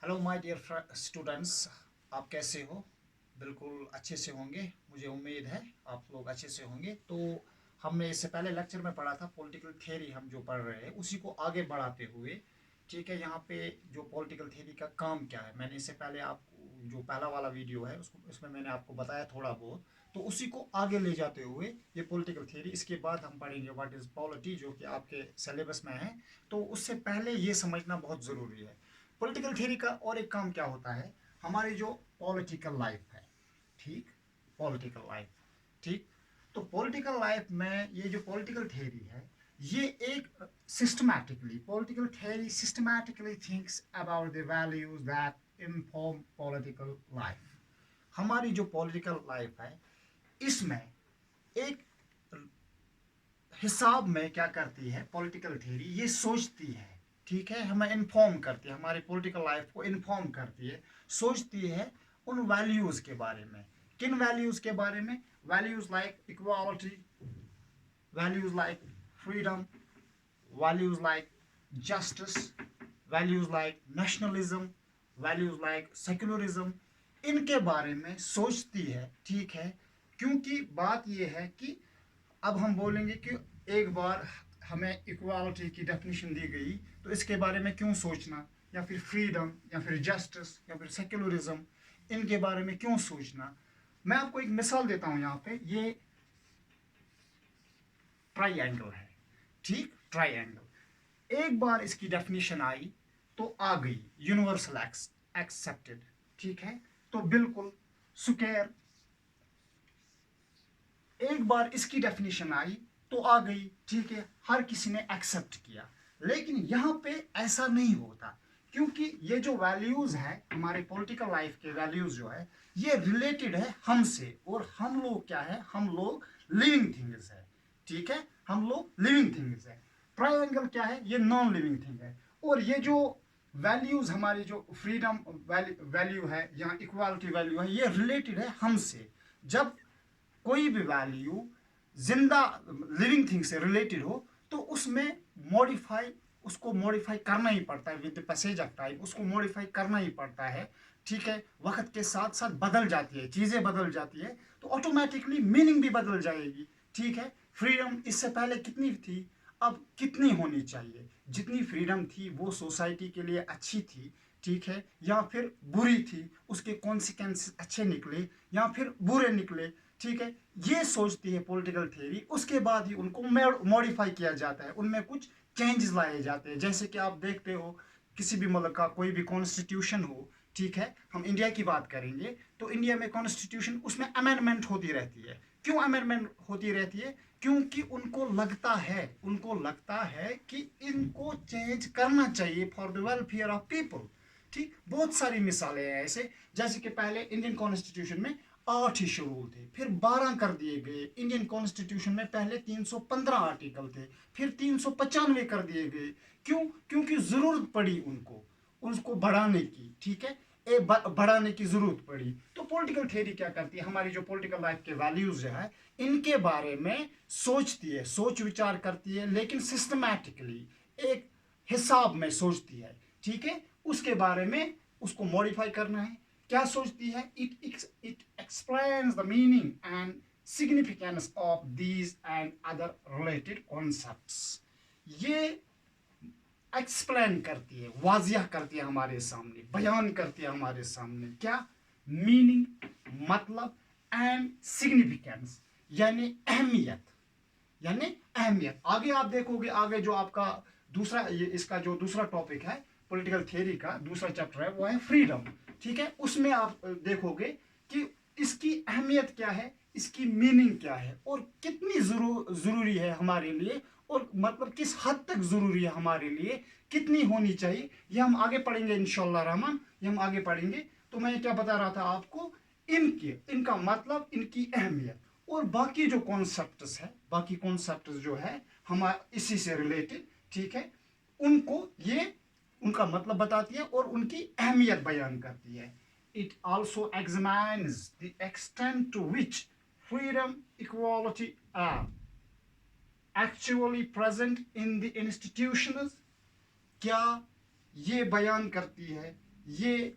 Hello my dear students, आप कैसे हो? बिल्कुल अच्छे से होंगे, मुझे उम्मीद है आप लोग अच्छे से होंगे। तो हमने इससे पहले लेक्चर में पढ़ा था पॉलिटिकल थ्योरी, हम जो पढ़ रहे हैं उसी को आगे बढ़ाते हुए। ठीक है, यहाँ पे जो पॉलिटिकल थ्योरी का काम क्या है, मैंने इससे पहले आपको जो पहला वाला वीडियो है उसको उसमें मैंने आपको बताया थोड़ा बहुत। तो उसी को आगे ले जाते हुए ये पॉलिटिकल थ्योरी, इसके बाद हम पढ़ेंगे व्हाट इज़ पॉलिटी, जो कि आपके सिलेबस में है। तो उससे पहले ये समझना बहुत ज़रूरी है पॉलिटिकल थ्योरी का और एक काम क्या होता है। हमारी जो पॉलिटिकल लाइफ है, ठीक, पॉलिटिकल लाइफ, ठीक। तो पॉलिटिकल लाइफ में ये जो पॉलिटिकल थ्योरी है, ये एक systematically political theory systematically thinks about the values that inform political life. हमारी जो पॉलिटिकल लाइफ है इसमें एक हिसाब में क्या करती है पॉलिटिकल थ्योरी, ये सोचती है, ठीक है, हमें इन्फॉर्म करती है, हमारी पॉलिटिकल लाइफ को इन्फॉर्म करती है, सोचती है उन वैल्यूज़ के बारे में। किन वैल्यूज़ के बारे में? Values like equality, values like freedom, values like justice, values like nationalism, values like secularism, इनके बारे में सोचती है, ठीक है। क्योंकि बात यह है कि अब हम बोलेंगे कि एक बार हमें इक्वालिटी की डेफिनेशन दी गई, तो इसके बारे में क्यों सोचना, या फिर फ्रीडम, या फिर जस्टिस, या फिर सेक्युलरिज्म, इनके बारे में क्यों सोचना। मैं आपको एक मिसाल देता हूं, यहाँ पे ये ट्राइंगल है, ठीक, ट्राइंगल। एक बार इसकी डेफिनेशन आई तो आ गई यूनिवर्सल एक्सेप्टेड, ठीक है। तो बिल्कुल स्क्वायर, एक बार इसकी डेफिनेशन आई तो आ गई, ठीक है, हर किसी ने एक्सेप्ट किया। लेकिन यहाँ पे ऐसा नहीं होता, क्योंकि ये जो वैल्यूज है हमारे पॉलिटिकल लाइफ के वैल्यूज जो है, ये रिलेटेड है हमसे, और हम लोग क्या है, हम लोग लिविंग थिंग्स है, ठीक है, हम लोग लिविंग थिंग्स है। ट्रायंगल क्या है? ये नॉन लिविंग थिंग है। और ये जो वैल्यूज हमारी जो फ्रीडम वैल्यू है या इक्वालिटी वैल्यू है, ये रिलेटेड है हमसे। जब कोई भी वैल्यू जिंदा लिविंग थिंग से रिलेटेड हो तो उसमें मॉडिफाई उसको मॉडिफाई करना ही पड़ता है, with the passage of time उसको मॉडिफाई करना ही पड़ता है, ठीक है। वक्त के साथ साथ बदल जाती है, चीज़ें बदल जाती है, तो ऑटोमेटिकली मीनिंग भी बदल जाएगी, ठीक है। फ्रीडम इससे पहले कितनी थी, अब कितनी होनी चाहिए? जितनी फ्रीडम थी वो सोसाइटी के लिए अच्छी थी, ठीक है, या फिर बुरी थी, उसके कॉन्सिक्वेंस अच्छे निकले या फिर बुरे निकले, ठीक है। ये सोचती है पॉलिटिकल थ्योरी, उसके बाद ही उनको मॉडिफाई किया जाता है, उनमें कुछ चेंजेस लाए जाते हैं। जैसे कि आप देखते हो किसी भी मुल्क का कोई भी कॉन्स्टिट्यूशन हो, ठीक है, हम इंडिया की बात करेंगे तो इंडिया में कॉन्स्टिट्यूशन, उसमें अमेंडमेंट होती रहती है। क्यों अमेंडमेंट होती रहती है? क्योंकि उनको लगता है कि इनको चेंज करना चाहिए for the welfare of people, ठीक। बहुत सारी मिसालें हैं ऐसे, जैसे कि पहले इंडियन कॉन्स्टिट्यूशन में 8 ही शेड्यूल थे, फिर 12 कर दिए गए। इंडियन कॉन्स्टिट्यूशन में पहले 315 आर्टिकल थे, फिर 395 कर दिए गए। क्यों? क्योंकि जरूरत पड़ी उनको उसको बढ़ाने की, ठीक है, बढ़ाने की जरूरत पड़ी। तो पॉलिटिकल थ्योरी क्या करती है, हमारी जो पॉलिटिकल लाइफ के वैल्यूज जो है इनके बारे में सोचती है, सोच विचार करती है, लेकिन सिस्टमैटिकली एक हिसाब में सोचती है, ठीक है। उसके बारे में उसको मॉडिफाई करना है। क्या सोचती है? It explains the meaning and significance of these and other related concepts. ये एक्सप्लेन करती है, वाजिया करती है हमारे सामने, बयान करती है हमारे सामने, क्या मीनिंग, मतलब, एंड सिग्निफिकेंस, यानी अहमियत, यानी अहमियत। आगे आप देखोगे, आगे जो आपका दूसरा इसका जो दूसरा टॉपिक है पॉलिटिकल थ्योरी का दूसरा चैप्टर है वो है फ्रीडम, ठीक है। उसमें आप देखोगे कि इसकी अहमियत क्या है, इसकी मीनिंग क्या है, और कितनी जरूरी है हमारे लिए, और मतलब किस हद तक जरूरी है हमारे लिए, कितनी होनी चाहिए, ये हम आगे पढ़ेंगे इंशाल्लाह रहमान, ये हम आगे पढ़ेंगे। तो मैं क्या बता रहा था आपको, इनका मतलब, इनकी अहमियत, और बाकी जो कॉन्सेप्ट्स है, बाकी कॉन्सेप्ट्स जो है हम इसी से रिलेटेड, ठीक है, उनको ये उनका मतलब बताती है और उनकी अहमियत बयान करती है। It also examines the extent to which freedom, equality are actually present in the institutions. क्या ये बयान करती है ये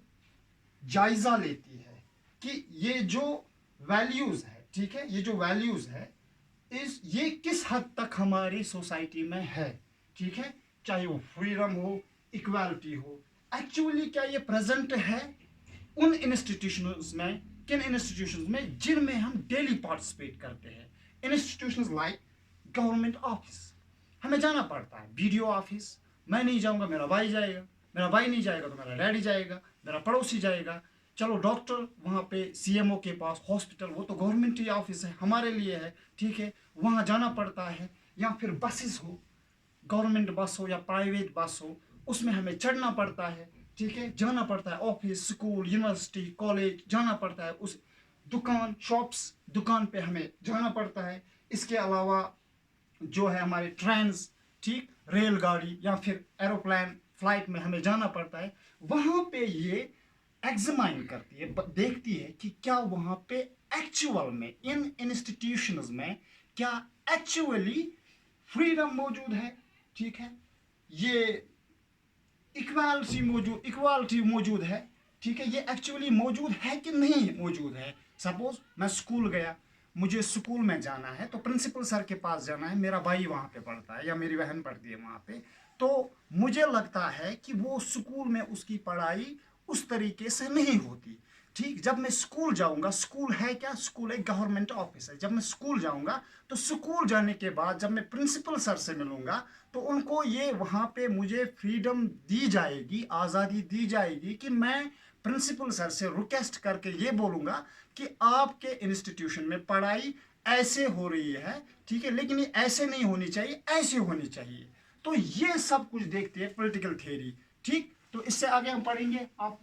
जायजा लेती है कि ये जो वैल्यूज है, ठीक है, ये जो वैल्यूज है ये किस हद तक हमारी सोसाइटी में है, ठीक है, चाहे वो फ्रीडम हो, इक्वालिटी हो, एक्चुअली क्या ये प्रेजेंट है उन इंस्टीट्यूशंस में, किन इंस्टीट्यूशंस में जिनमें हम डेली पार्टिसिपेट करते हैं। इंस्टीट्यूशंस लाइक गवर्नमेंट ऑफिस, हमें जाना पड़ता है, बीडीओ ऑफिस, मैं नहीं जाऊंगा मेरा भाई जाएगा, मेरा भाई नहीं जाएगा तो मेरा डैडी जाएगा, मेरा पड़ोसी जाएगा, चलो डॉक्टर वहाँ पे सीएमओ के पास, हॉस्पिटल, वो तो गवर्नमेंट ही ऑफिस है, हमारे लिए है, ठीक है, वहाँ जाना पड़ता है। या फिर बसेस हो, गवर्नमेंट बस हो या प्राइवेट बस हो, उसमें हमें चढ़ना पड़ता है, ठीक है, जाना पड़ता है, ऑफिस, स्कूल, यूनिवर्सिटी, कॉलेज जाना पड़ता है, उस दुकान, शॉप्स, दुकान पे हमें जाना पड़ता है। इसके अलावा जो है हमारे ट्रेन, ठीक, रेलगाड़ी या फिर एरोप्लेन, फ्लाइट में हमें जाना पड़ता है। वहाँ पे ये एग्जामाइन करती है, देखती है कि क्या वहाँ पे एक्चुअल में इन इंस्टीट्यूशंस में क्या एक्चुअली फ्रीडम मौजूद है, ठीक है, ये इक्वालिटी मौजूद है, ठीक है, ये एक्चुअली मौजूद है कि नहीं मौजूद है। सपोज मैं स्कूल गया, मुझे स्कूल में जाना है तो प्रिंसिपल सर के पास जाना है, मेरा भाई वहाँ पे पढ़ता है या मेरी बहन पढ़ती है वहाँ पे, तो मुझे लगता है कि वो स्कूल में उसकी पढ़ाई उस तरीके से नहीं होती, ठीक। जब मैं स्कूल जाऊंगा, स्कूल है क्या, स्कूल एक गवर्नमेंट ऑफिस है, जब मैं स्कूल जाऊंगा तो स्कूल जाने के बाद जब मैं प्रिंसिपल सर से मिलूंगा तो उनको ये वहाँ पे मुझे फ्रीडम दी जाएगी, आज़ादी दी जाएगी कि मैं प्रिंसिपल सर से रिक्वेस्ट करके ये बोलूँगा कि आपके इंस्टीट्यूशन में पढ़ाई ऐसे हो रही है, ठीक है, लेकिन ये ऐसे नहीं होनी चाहिए, ऐसे होनी चाहिए। तो ये सब कुछ देखते हैं पॉलिटिकल थियरी, ठीक। तो इससे आगे हम पढ़ेंगे, आप